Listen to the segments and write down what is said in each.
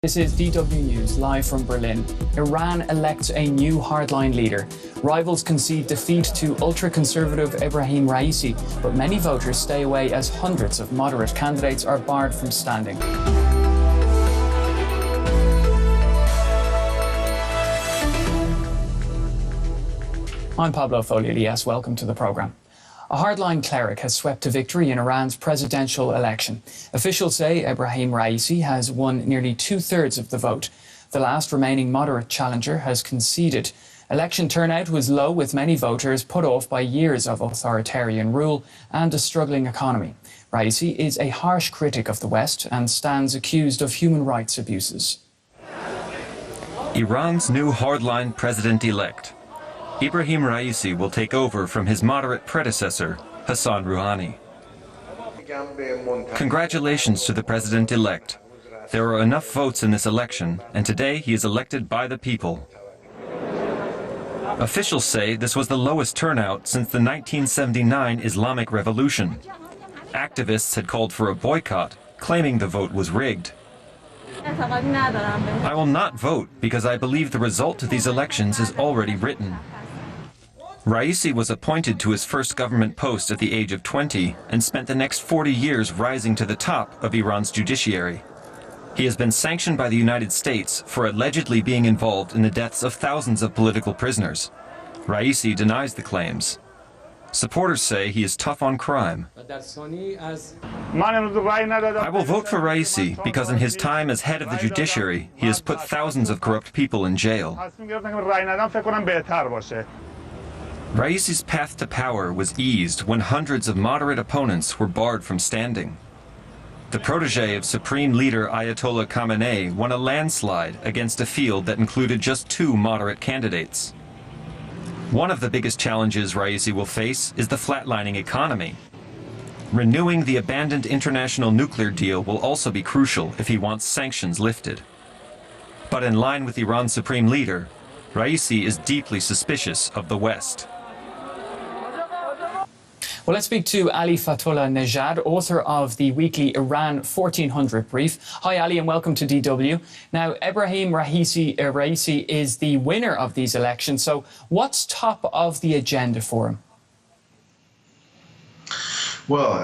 This is DW News, live from Berlin. Iran elects a new hardline leader. Rivals concede defeat to ultra-conservative Ebrahim Raisi, but many voters stay away as hundreds of moderate candidates are barred from standing. I'm Pablo Foley-Elias. Welcome to the programme. A hardline cleric has swept to victory in Iran's presidential election. Officials say Ebrahim Raisi has won nearly two-thirds of the vote. The last remaining moderate challenger has conceded. Election turnout was low, with many voters put off by years of authoritarian rule and a struggling economy. Raisi is a harsh critic of the West and stands accused of human rights abuses. Iran's new hardline president-elect. Ebrahim Raisi will take over from his moderate predecessor, Hassan Rouhani. Congratulations to the president-elect. There are enough votes in this election, and today he is elected by the people. Officials say this was the lowest turnout since the 1979 Islamic Revolution. Activists had called for a boycott, claiming the vote was rigged. I will not vote because I believe the result of these elections is already written. Raisi was appointed to his first government post at the age of 20 and spent the next 40 years rising to the top of Iran's judiciary. He has been sanctioned by the United States for allegedly being involved in the deaths of thousands of political prisoners. Raisi denies the claims. Supporters say he is tough on crime. I will vote for Raisi because in his time as head of the judiciary, he has put thousands of corrupt people in jail. Raisi's path to power was eased when hundreds of moderate opponents were barred from standing. The protege of Supreme Leader Ayatollah Khamenei won a landslide against a field that included just two moderate candidates. One of the biggest challenges Raisi will face is the flatlining economy. Renewing the abandoned international nuclear deal will also be crucial if he wants sanctions lifted. But in line with Iran's Supreme Leader, Raisi is deeply suspicious of the West. Well, let's speak to Ali Fatullah Nejad, author of the weekly Iran 1400 brief. Hi, Ali, and welcome to DW. Now, Ebrahim Raisi is the winner of these elections. So what's top of the agenda for him? Well,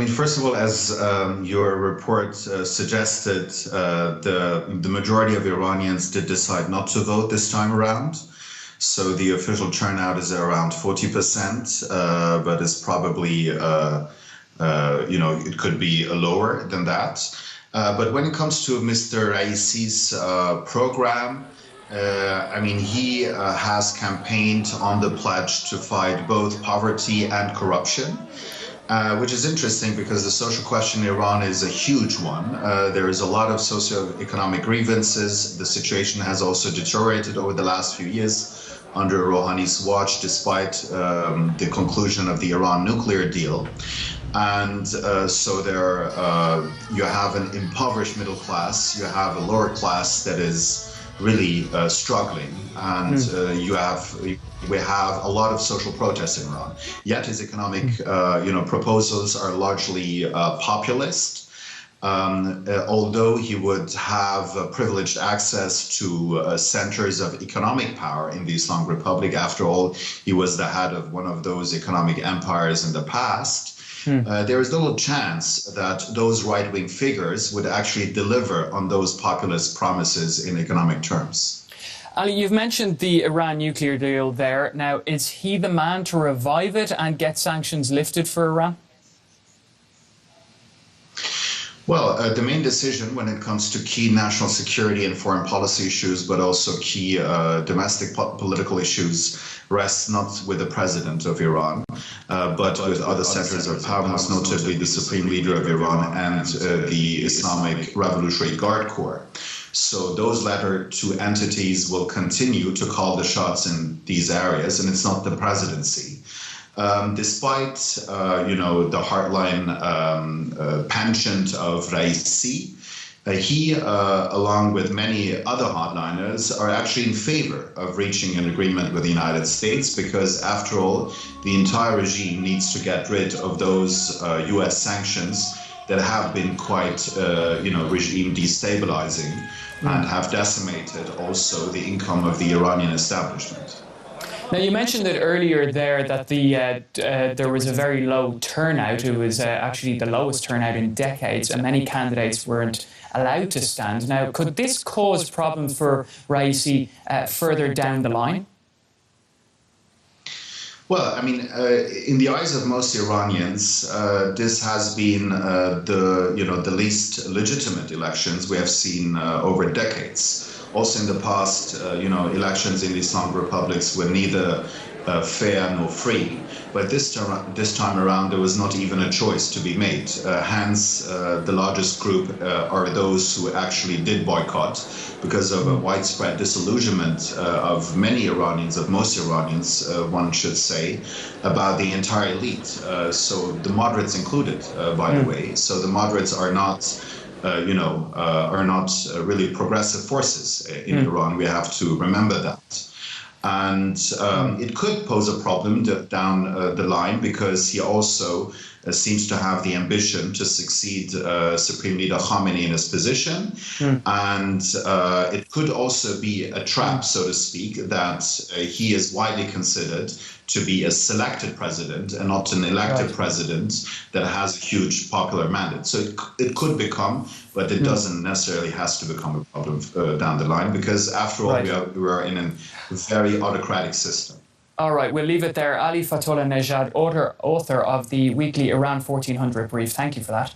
first of all, as your report suggested, the majority of Iranians did decide not to vote this time around. So the official turnout is around 40%, but it's probably, it could be lower than that. But when it comes to Mr. Raisi's program, he has campaigned on the pledge to fight both poverty and corruption. Which is interesting because the social question in Iran is a huge one. There is a lot of socioeconomic grievances. The situation has also deteriorated over the last few years under Rouhani's watch, despite the conclusion of the Iran nuclear deal. And so there you have an impoverished middle class, you have a lower class that is really struggling, and we have a lot of social protests in Iran. Yet his economic proposals are largely populist. Although he would have privileged access to centers of economic power in the Islamic Republic. After all, he was the head of one of those economic empires in the past. There is little chance that those right-wing figures would actually deliver on those populist promises in economic terms. Ali, you've mentioned the Iran nuclear deal there. Now, is he the man to revive it and get sanctions lifted for Iran? Well, the main decision when it comes to key national security and foreign policy issues, but also key domestic political issues, rests not with the president of Iran, but with other centers of power, most notably the Supreme Leader of Iran and the Islamic Revolutionary Guard Corps. So those latter two entities will continue to call the shots in these areas, and it's not the presidency. Despite, the hardline penchant of Raisi, he, along with many other hardliners, are actually in favor of reaching an agreement with the United States because, after all, the entire regime needs to get rid of those U.S. sanctions that have been quite, regime destabilizing and have decimated also the income of the Iranian establishment. Now, you mentioned it earlier there that there was a very low turnout. It was actually the lowest turnout in decades, and many candidates weren't allowed to stand. Now, could this cause problems for Raisi further down the line? Well, I mean, in the eyes of most Iranians, this has been the least legitimate elections we have seen over decades. Also in the past, elections in the Islamic republics were neither fair nor free. But this time around, there was not even a choice to be made. Hence, the largest group are those who actually did boycott because of a widespread disillusionment of many Iranians, of most Iranians, one should say, about the entire elite. So the moderates included, by the way. So the moderates are not really progressive forces in Iran. We have to remember that. And it could pose a problem down the line because he also seems to have the ambition to succeed Supreme Leader Khamenei in his position. And it could also be a trap, so to speak, that he is widely considered to be a selected president and not an elected president that has a huge popular mandate. So it could become, but it doesn't necessarily has to become a problem down the line because after all, we are in a very autocratic system. All right, we'll leave it there. Ali Fatullah Nejad, author of the weekly Iran 1400 brief. Thank you for that.